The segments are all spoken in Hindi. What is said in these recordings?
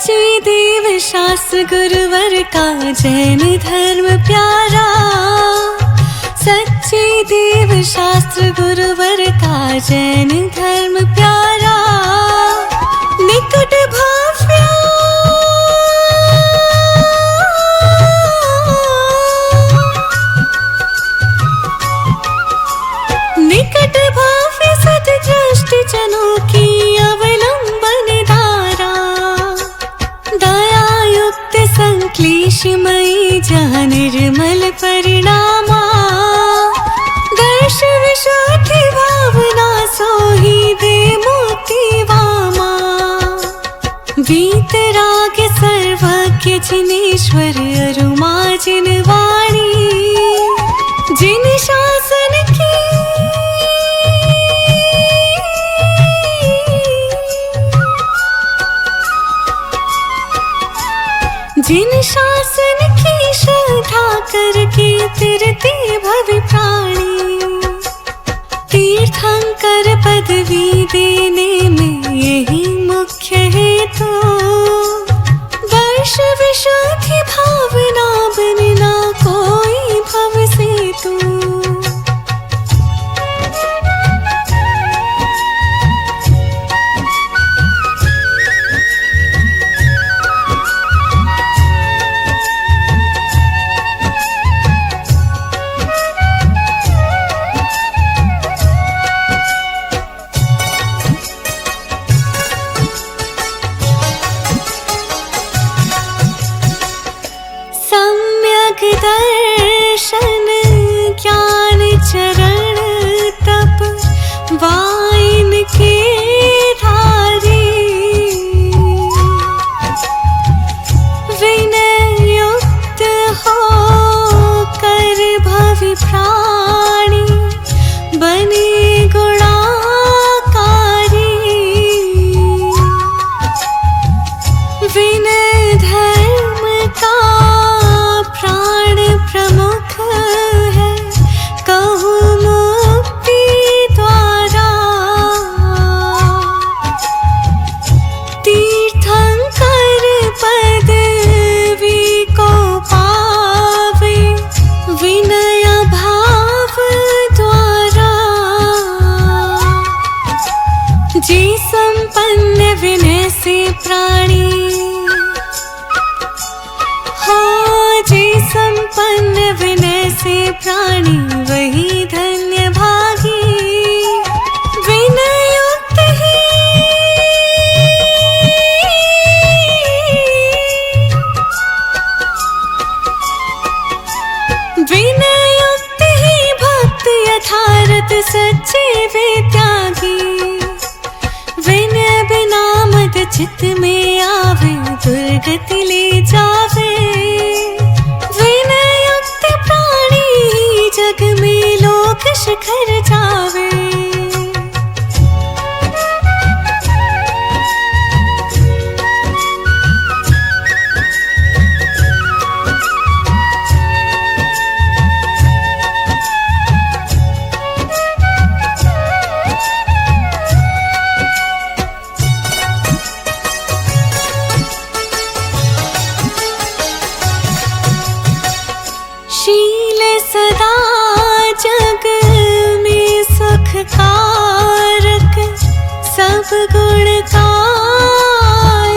सच्ची देव शास्त्र गुरुवर का जैन धर्म प्यारा। सच्ची देव शास्त्र गुरुवर का जैन धर्म प्यारा। निकट भाव्या निकट भाव्य सद्दृष्टि जनों की अवलंबन धारा। दयायुक्त संक्लेशमयी जहाँ निर्मल परिणामा। दर्श विशुद्धि भावना सोही दे मोती वामा। वीतराग सर्वज्ञ जिनेश्वर अरुमा जिन वाणी। जिन शासन की जिन शासन की श्रद्धा करके तिरते भव प्राणी। तीर्थंकर पदवी देने में यही मुख्य हेतु। वर्ष विशुद्धि भावना बनना कोई भव सेतु। दर्शन ज्ञान चरण तप वाइन के धारी। विनय युक्त हो कर भवि प्राणी। बने गुणाकारी। विनय धर्म का प्राण प्रमुख है। कहूँ मुक्ति द्वारा। तीर्थंकर पदवी को पावे विनय भाव द्वारा। जी संपन्न विनय से प्राणी संपन्न विनय से प्राणी वही धन्य भागी। विनय युक्त ही विनय युक्त ही भक्त यथार्थ सच्चे वे त्यागी। विनय बिना मद चित्त में आवे दुर्गति ले जावे। जग में लोक शिखर जावे। शील सदा जग में सुख कारक। सब गुण का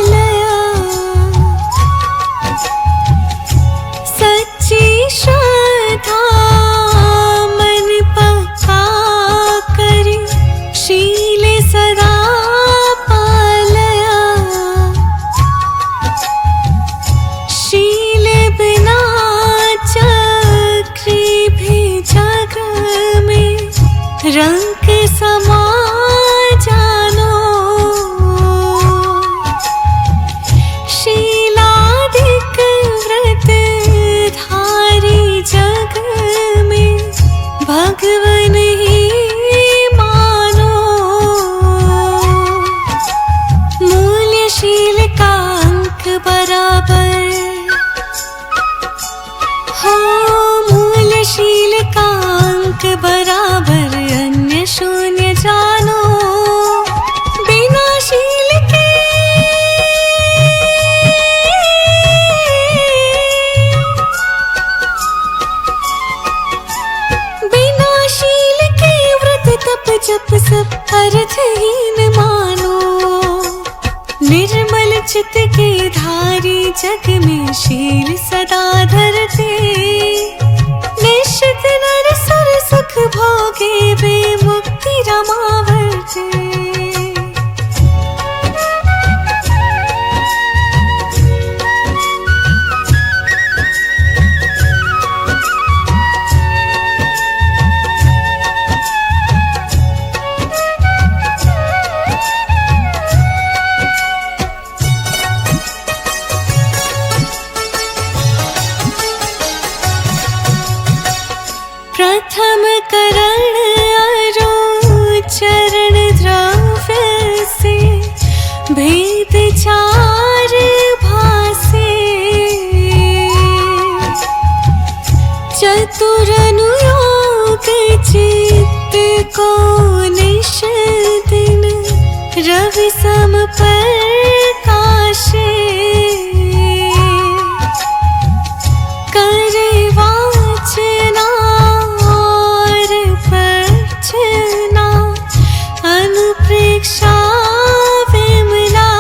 लया। सच्ची श्रद्धा मन पक्का करी। शील सदा पालया। शील बिना चक्री भी जग में रंग समा जानो। शीलाधिक व्रत धारी जग में भगवन ही मानो। ही न मानो। निर्मल चित्त के धारी जग में शील सदा धरते। निश्चित नर सुर सुख भोगे वे मुक्ति रमावरते। प्रथम करण अरो चरण द्रव्य से भेद चार भासे। चतुर अनुयोग चित्त को निश दिन रवि सम प्रकाशे। करे वाचना अनुप्रेक्षा विमला।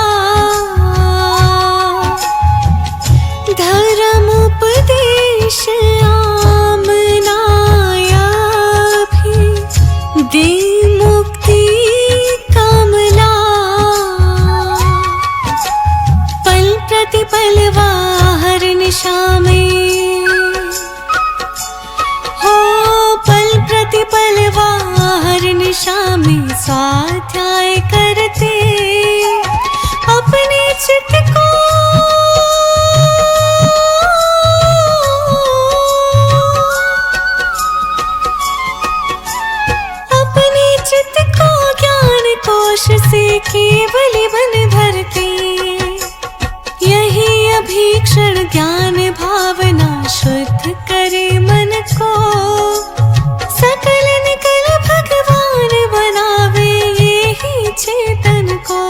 धर्म उपदेश आमनाया भी दे मुक्ति कमला। पल प्रतिपल वाहर निशा में हो। पल प्रतिपल वाहर निशा में स्वाध्याय करते। अपने चित्त को अपने चित्त को ज्ञान कोश से केवल बन भरते। यही अभीक्षण ज्ञान भावना शुद्ध करे मन को। सकल निकल भगवान बनावे यही चेतन को।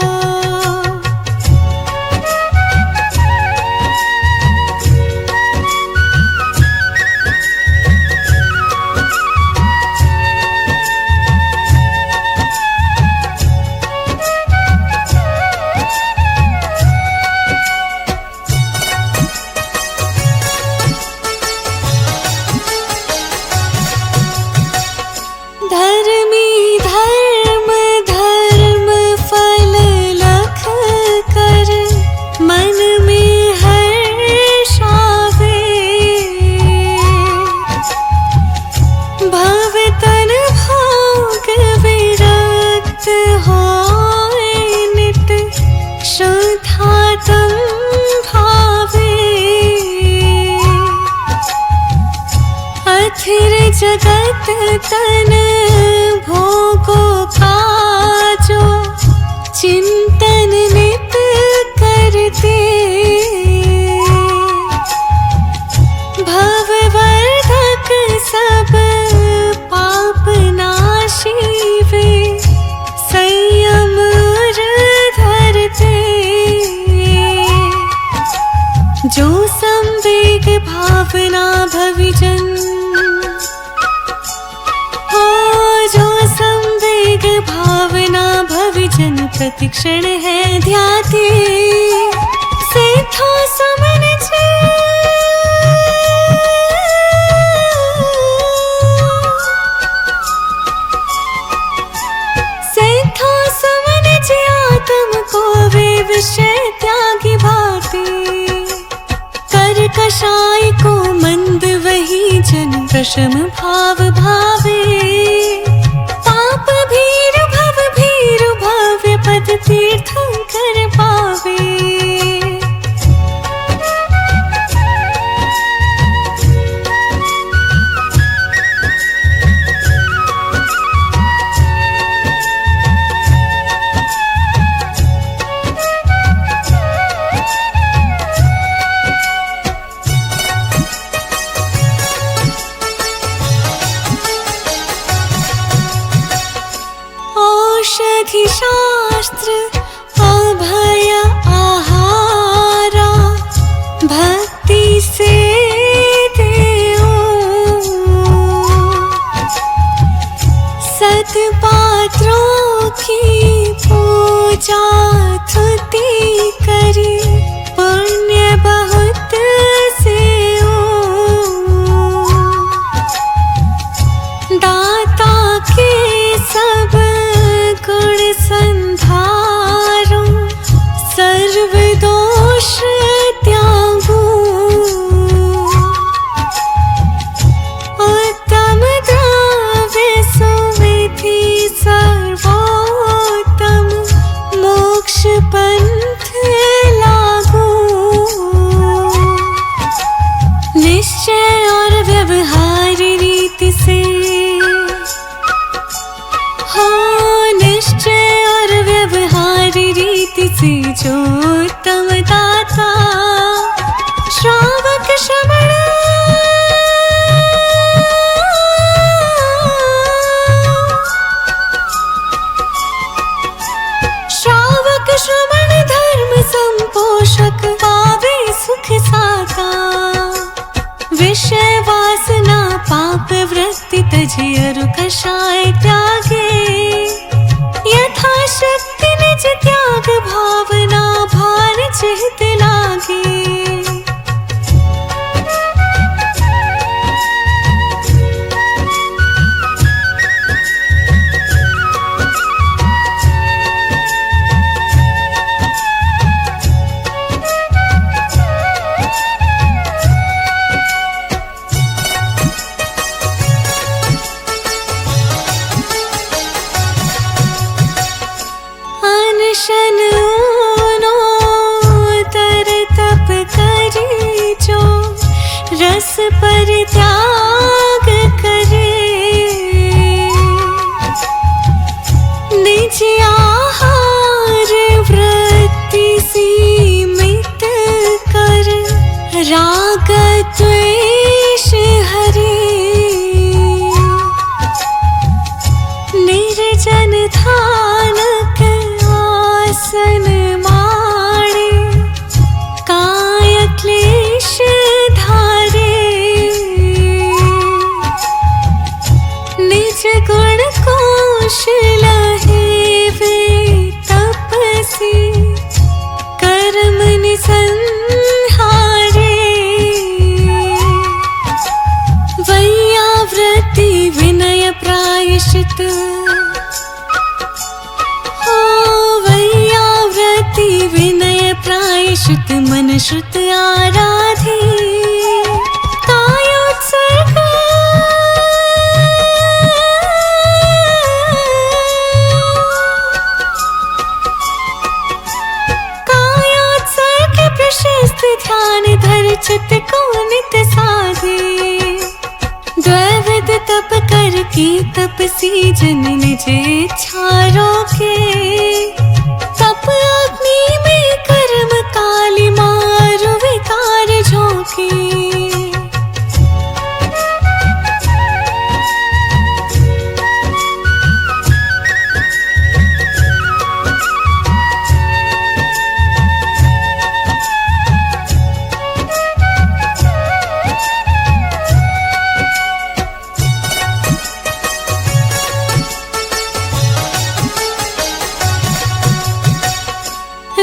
धर्मी धर्म धर्म फल लख कर मन में हर्ष आवे। भव तन भोग विरक्त होए नित शुद्धात्म भावे। अथिर जगत तन भोगो का जो चिंतन नित करते। भववर्धक सब पाप नाशी वे संयम धरते। जो संवेग भावना भविजन भावना भविजन प्रतिक्षण है ध्याते। सेठो समन सेठो समन आत्म को वे विषय त्यागी भाते। कर कषाय को मंद वही जन प्रशम भाव भावे। पाप भीरु भव्य पद तीर्थंकर पावे। औषधि शास्त्र अभय आहारा भक्ति से देओ। सतपात्रों की दुख साका। विषय वासना पाप वृत्ति तजी अरु कषाय त्यागे। यथाशक्ति निज त्याग भावना भार चित लागे। रस परित्याग करे। निज आहार वृत्ति सीमित कर। राग द्वेष हरे। निर्जन ध्यानक आसन माणे। काय क्लेश गुण कौशल हेवे तपसी। कर्म निसंहारे। वैयावृत्ति विनय प्रायश्चित। हो वैयावृत्ति विनय प्रायश्चित मन श्रुत आराधे। कायोत्सर्ग ध्यान धर चित को नित साधे। द्वैविध तप कर के तपसी जन निज इच्छा रोके। तप अग्नि में कर्म काली मारु विकार झोंके।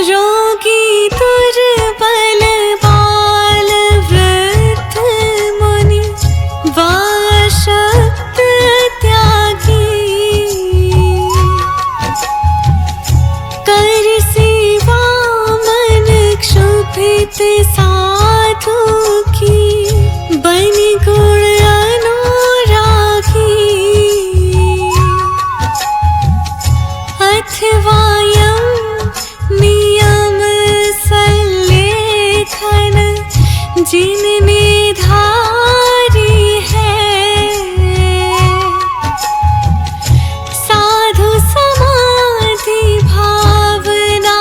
रोगी दुर्बल बाल वृद्ध मुनि वाशक्त त्यागी। कर सेवा मन क्षुभित साधु की। बनि गुण अनुरागी। अथवा जिनने धारी है। साधु समाधि भावना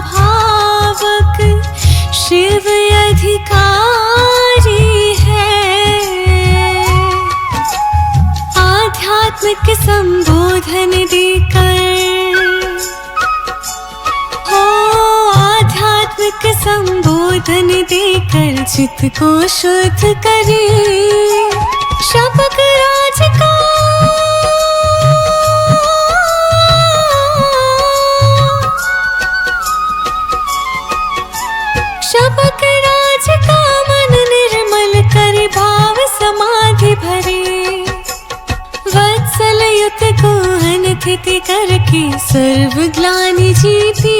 भावक शिव अधिकारी है। आध्यात्मिक संबोधन देकर। संबोधन देकर चित्त को शुद्ध करे। शबक राज का शबक राज का मन निर्मल करे। भाव समाधि भरे। वत्सल युत गोहन थिति करके सर्व ग्लानि जीती।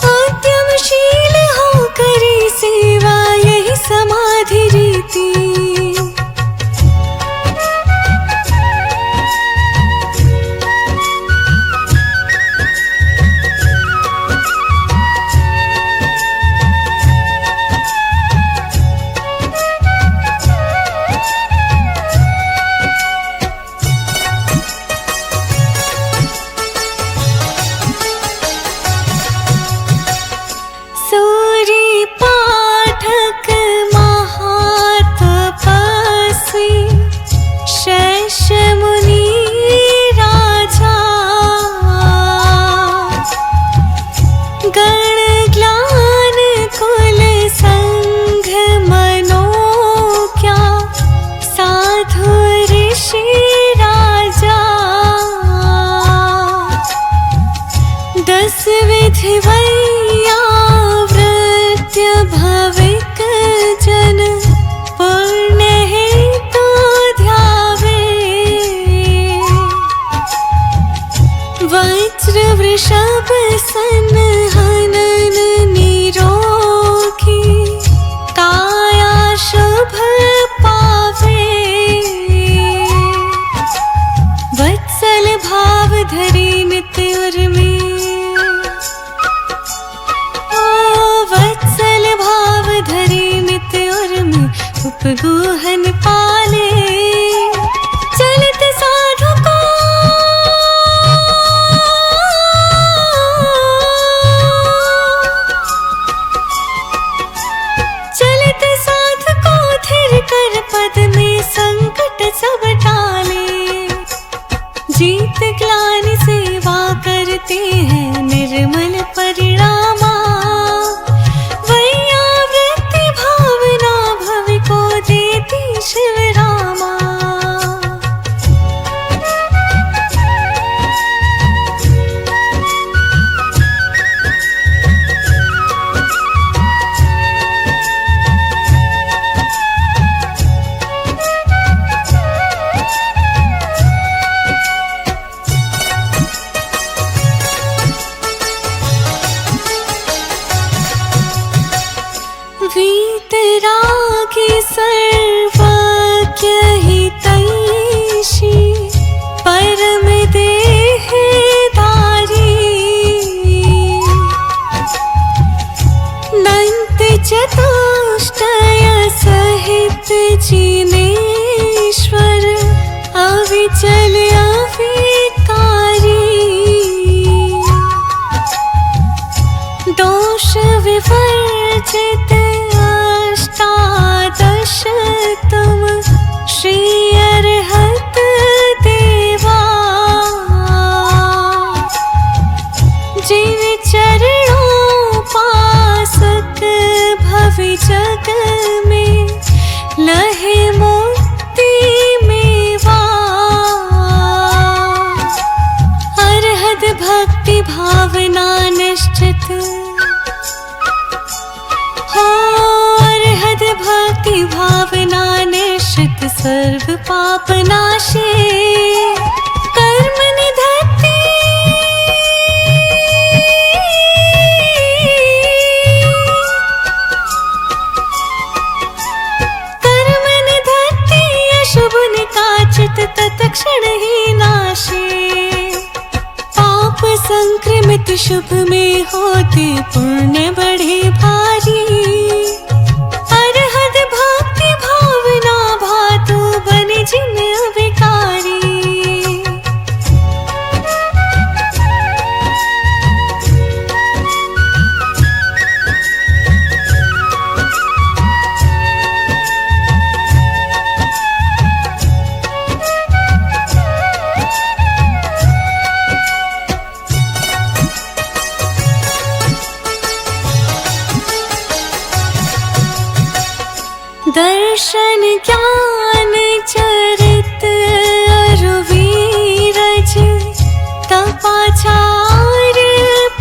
उद्यमशील हो करे सेवा यही समाधि रीति। दस विधि वैयावृत्य भविक जन पुण्य हेतु ध्यावे। वज्र वृषभ सन हनन निरोगी काया शुभ पावे। वत्सल भाव धरी नित्य उर्मी, वत्सल भाव धरी नित्य उर्मी उपगुहन पाले। चलित साधु को चलित साधु को थिर कर पद में संकट सब टाले। जीत ग्लानि सेवा करते हैं निर्मल परिणामा। वैयावृत्ति भावना भव को देती शिव रामा। वीतरागी सर्वज्ञ हितैषी परम देहधारी। नंत चतुष्टय सहित जिनेश्वर अविचल अविकारी। दोष विवर्जित अष्टादश तुम श्री अरहत देवा। जिन चरणों पासक भवि जग में लहे मुक्ति मेवा। अरहत भक्ति भावना निश्चित हो। अरहत भक्ति भावना निश्चित सर्व पाप नाशे। कर्म निधत्ते कर्म निधत्ते अशुभ निकाचित तत्क्षण ही नाशे। पाप संक्रमित शुभ में होते पुण्य बढ़े भारी। अरहत भक्ति भावना भातु बने जिन अविकारी। दर्शन ज्ञान चरित अरुवीरज तपाचार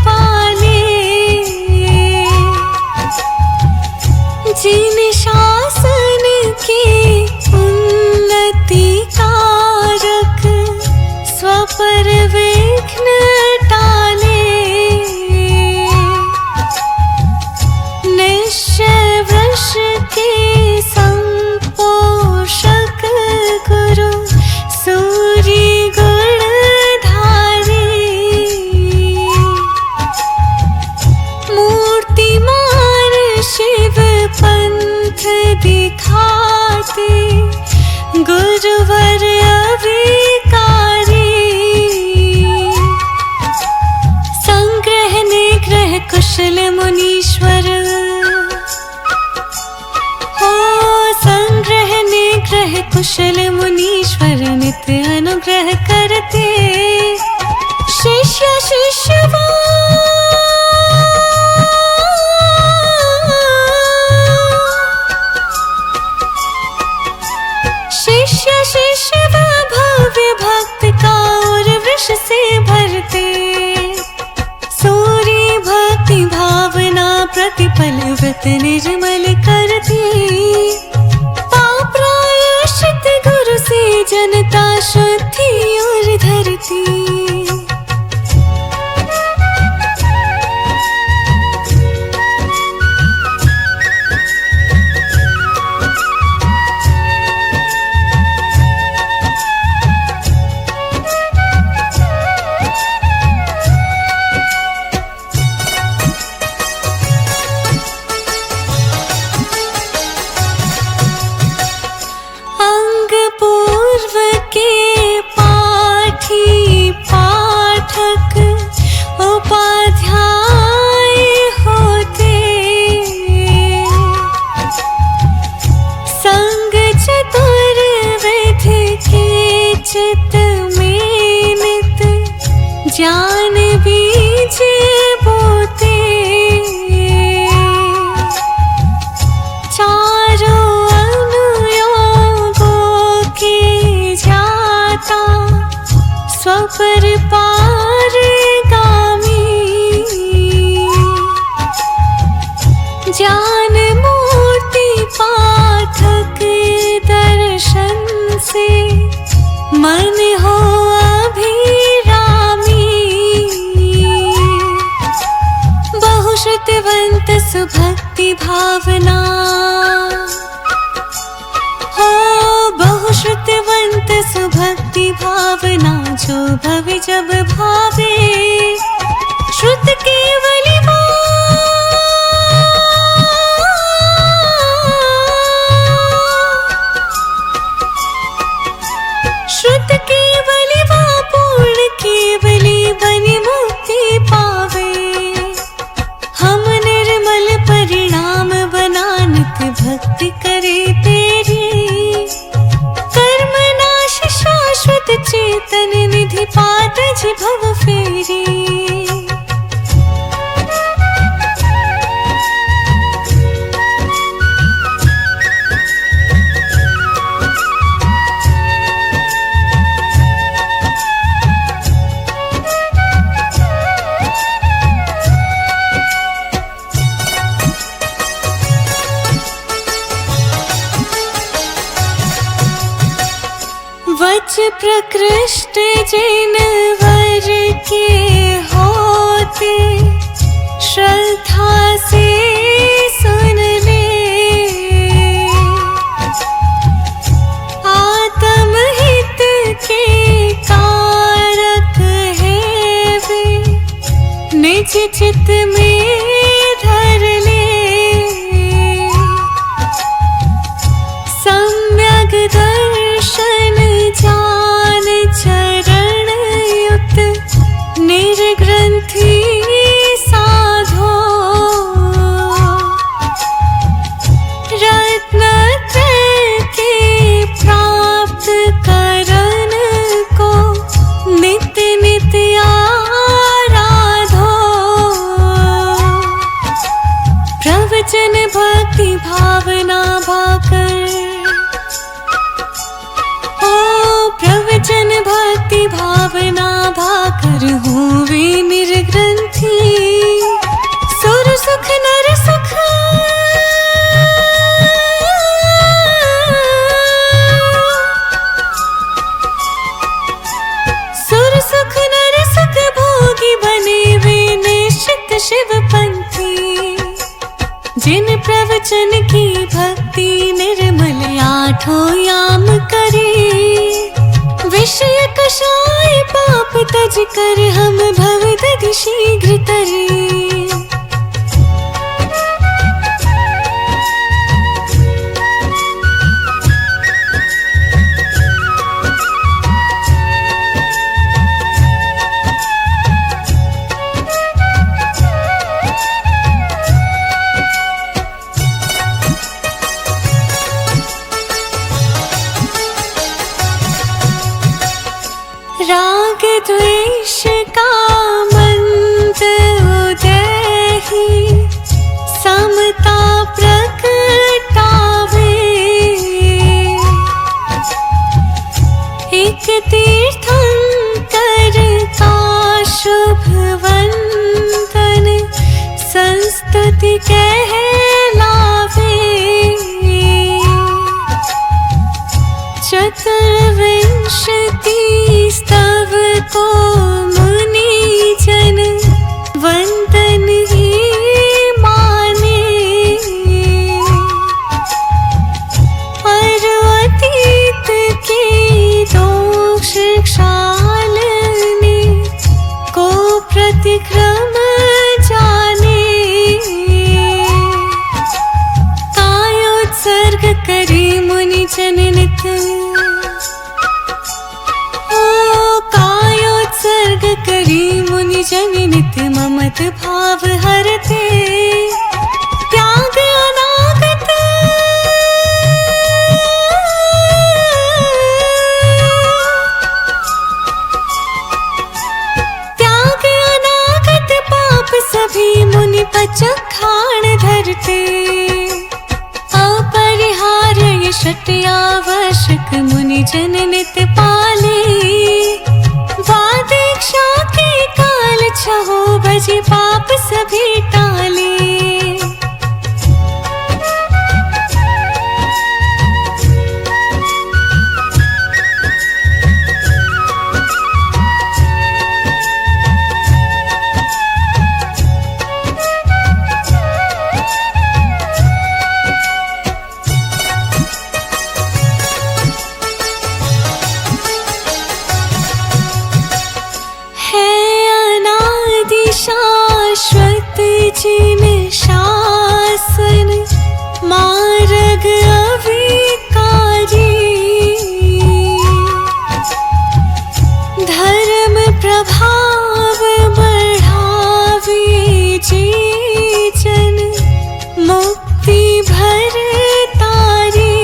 पाले। जिन शासन के उन्नति कारक स्वपर विघ्न टाले। निश्चय वृष के संपोषक गुरु सूर्य गुणधारी। मूर्तिमान शिव पंथ दिखाते गुरुवर अविकारी। संग्रह निग्रह कुशल मुनीश्वर हो। संग्रह निग्रह कुशल मुनीश्वर नित्य अनुग्रह करते। शिष्य शिष्यवा शिष्य शिष्यवा भव्य भक्त का और वृष से भरते। सो प्रतिपल व्रत निर्मल करती, पाप प्रायश्चित गुरु से जनता शुद्धि और धरती। ज्ञान बीज बोते, चारों अनुयोगों के जाता, स्वपर पार गामी। ज्ञान मूर्ति पाठक दर्शन से मन हो श्रुतिवंत सुभक्ति भावना हो, बहुश्रुतिवंत सुभक्ति भावना जो भवे जब भावे, श्रुत केवली श्रुत केवली वा पूर्ण केवली बनी मुक्ति पावे। भक्ति करे तेरी, कर्म नाश शाश्वत चेतन निधि पात जी भव फेरी। वच प्रकृष्ट जिन वर के होते, श्रद्धा से सुन ले। आत्महित के कारक है वे, निज चित्त में धर ले। सम्यक दर्शन ज्ञान चरण युक्त निर्ग्रंथि साधो, रत्नत्रय के प्राप्त करन को नित्य नित्य आराधो। प्रवचन भक्ति भावना भाकर, प्रवचन भक्ति भावना भाकर होवे निर्ग्रंथि। सुर सुख नर सुख सुर सुख नर सुख भोगी बने वे निश्चित शिव पंथी। जिन प्रवचन की भक्ति निर्मल आठों याम करे, विषय कषाय पाप तज कर हम भवदधि शीघ्र तरे। राग द्वेष काम कहलावे। चतुर्विंशति स्तव को मुनि जन वंदन ही माने। और अतीत के दोष क्षालने को प्रतिक्रम जाने। कायोत्सर्ग करे मुनि जन नित, कायोत्सर्ग करी मुनि जन नित ममत भाव हरते। त्याग अनागत त्याग अनागत पाप सभी मुनि पचखाण धरते। अपरिहार्य शत आवश्यक मुनि जन नित पाले। दीक्षा के काल छहो बजे पाप सभी टाले। शाश्वत जिन शासन मार्ग अविकारी। धर्म प्रभाव बढ़ावे जी जन मुक्ति भर तारी।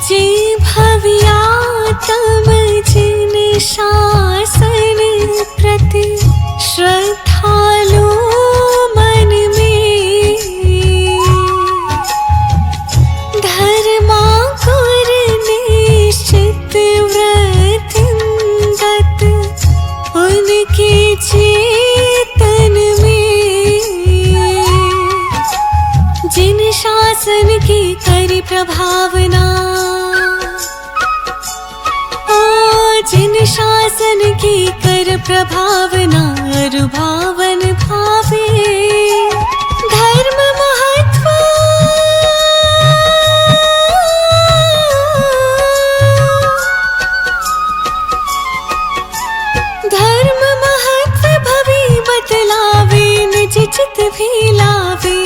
जी भव्यात्म जिन शासन प्रति श्रद्धालु मन में। धर्माकुर निश्चित व्रतिंगत उनके चेतन में। जिन शासन की करी प्रभावना, जिन शासन की कर प्रभावना रुभावन भावे। धर्म महत्व धर्म महत्व भवी बतलावे। निज चित भी लावे।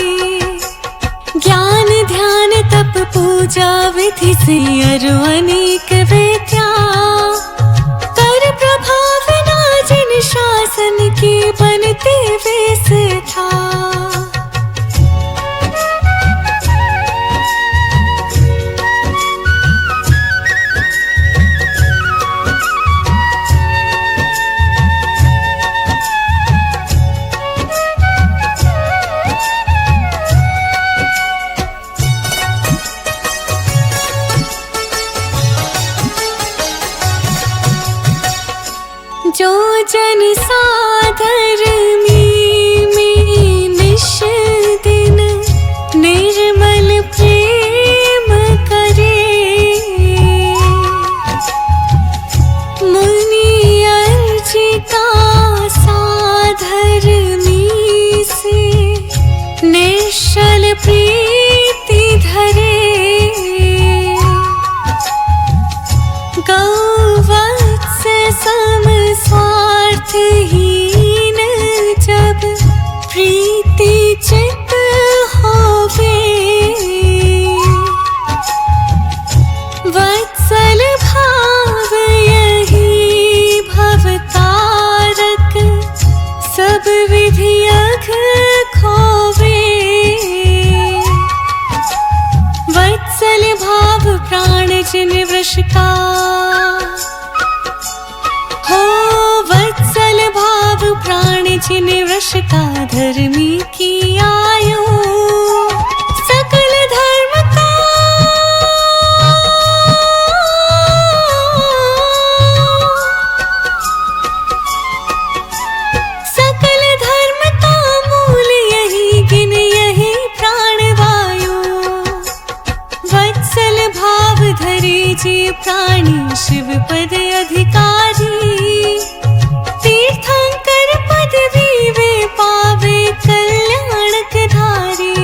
ज्ञान ध्यान तप पूजा विधि से अरु अनेक विद्या। शासन की बनते वेश था। जो जन साधर में निश दिन निर्मल प्रेम करे। मुनि अर्चिका साधर में से निश्चल प्रीति धरे। गौवत्स सम स्वार्थहीन जब प्रीति चित होवे। वत्सल भाव यही भवतारक सब विधि अघ खोवे। वत्सल भाव प्राण जिन वृष का हो। वत्सल भाव प्राण जिन वृष का धर्मी की आयु। सकल धर्म का सकल धर्म जी प्राणी शिव पद अधिकारी। तीर्थंकर पदवी वे पावे कल्याणक धारी।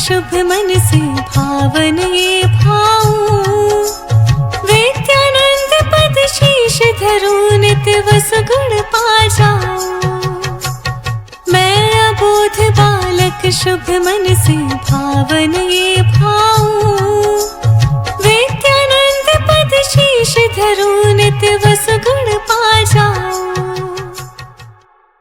शुभ मन से भावन ये भाऊं। विद्यानंद पद शीश धरूं नित वस गुण पा जाऊं। मैं अबोध बालक शुभ मन से भावन ये भाऊं।